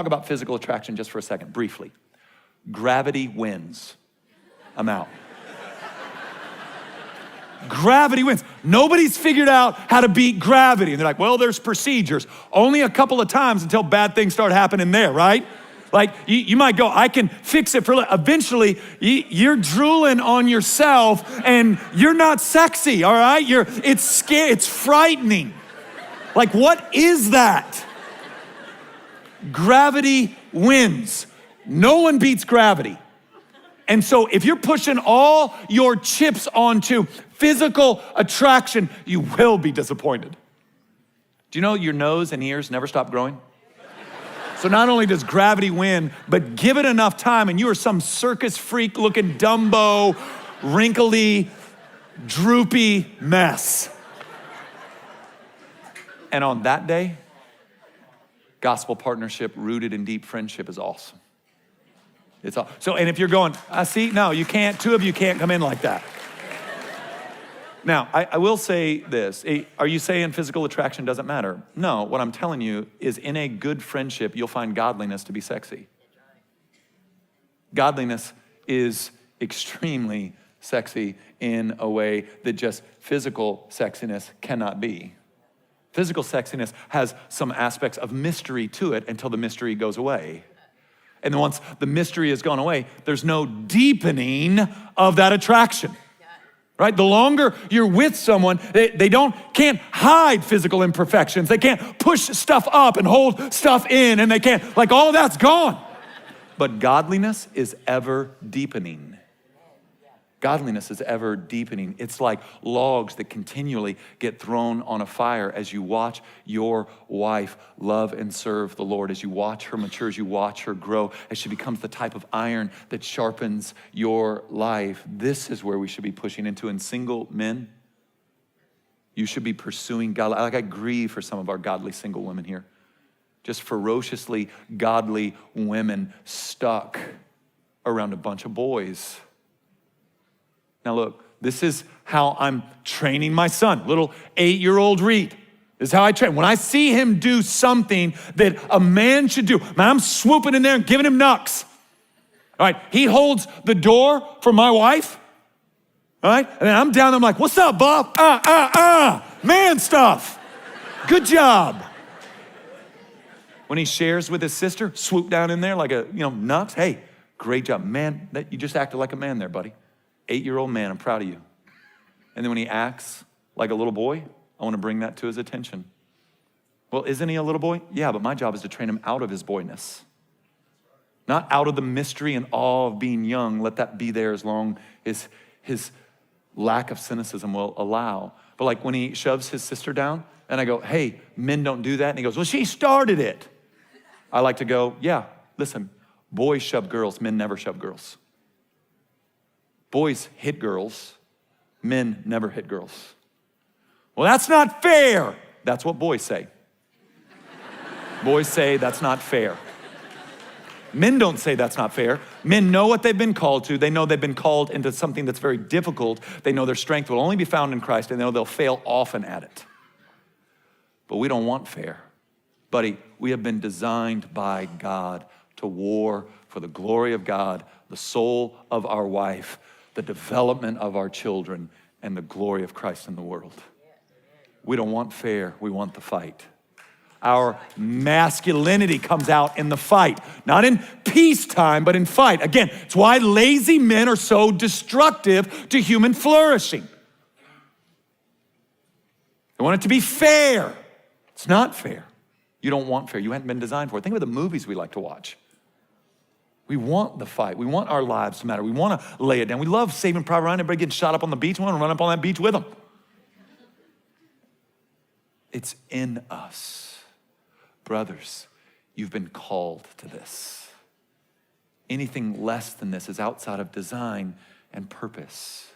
Talk about physical attraction just for a second, briefly. Gravity wins. I'm out. Gravity wins. Nobody's figured out how to beat gravity. And they're like, well, there's procedures. Only a couple of times until bad things start happening there, right? Like you might go, I can fix it for, eventually you're drooling on yourself and you're not sexy, all right? It's scary, it's frightening. Like, what is that? Gravity wins. No one beats gravity. And so if you're pushing all your chips onto physical attraction, you will be disappointed. Do you know your nose and ears never stop growing? So not only does gravity win, but give it enough time and you are some circus freak looking Dumbo, wrinkly, droopy mess. And on that day, gospel partnership rooted in deep friendship is awesome. It's all. So, and if you're going, I see, no, you can't, two of you can't come in like that. Now, I will say this. Are you saying physical attraction doesn't matter? No, what I'm telling you is in a good friendship, you'll find godliness to be sexy. Godliness is extremely sexy in a way that just physical sexiness cannot be. Physical sexiness has some aspects of mystery to it until the mystery goes away. And then once the mystery has gone away, there's no deepening of that attraction. Right? The longer you're with someone, they can't hide physical imperfections. They can't push stuff up and hold stuff in, and they can't, like, all of that's gone. But godliness is ever deepening. Godliness is ever deepening. It's like logs that continually get thrown on a fire as you watch your wife love and serve the Lord, as you watch her mature, as you watch her grow, as she becomes the type of iron that sharpens your life. This is where we should be pushing into. And single men, you should be pursuing God. Like, I grieve for some of our godly single women here. Just ferociously godly women stuck around a bunch of boys. Now look, this is how I'm training my son, little 8-year-old Reed. This is how I train. When I see him do something that a man should do, man, I'm swooping in there and giving him knucks. All right, he holds the door for my wife. All right, and then I'm down there, I'm like, what's up, Bob? Man stuff. Good job. When he shares with his sister, swoop down in there like a, nuts. Hey, great job. Man, you just acted like a man there, buddy. 8-year-old man, I'm proud of you. And then when he acts like a little boy, I want to bring that to his attention. Well, isn't he a little boy? Yeah, but my job is to train him out of his boyness. Not out of the mystery and awe of being young. Let that be there as long as his lack of cynicism will allow. But like when he shoves his sister down and I go, hey, men don't do that. And he goes, well, she started it. I like to go, yeah, listen, boys shove girls, men never shove girls. Boys hit girls, men never hit girls. Well, that's not fair. That's what boys say. Boys say that's not fair. Men don't say that's not fair. Men know what they've been called to. They know they've been called into something that's very difficult. They know their strength will only be found in Christ, and they know they'll fail often at it. But we don't want fair. Buddy, we have been designed by God to war for the glory of God, the soul of our wife, the development of our children, and the glory of Christ in the world. We don't want fair, we want the fight. Our masculinity comes out in the fight, not in peacetime, but in fight. Again, it's why lazy men are so destructive to human flourishing. They want it to be fair. It's not fair. You don't want fair. You hadn't been designed for it. Think about the movies we like to watch. We want the fight. We want our lives to matter. We want to lay it down. We love Saving Private Ryan. Everybody getting shot up on the beach. We want to run up on that beach with them. It's in us. Brothers, you've been called to this. Anything less than this is outside of design and purpose.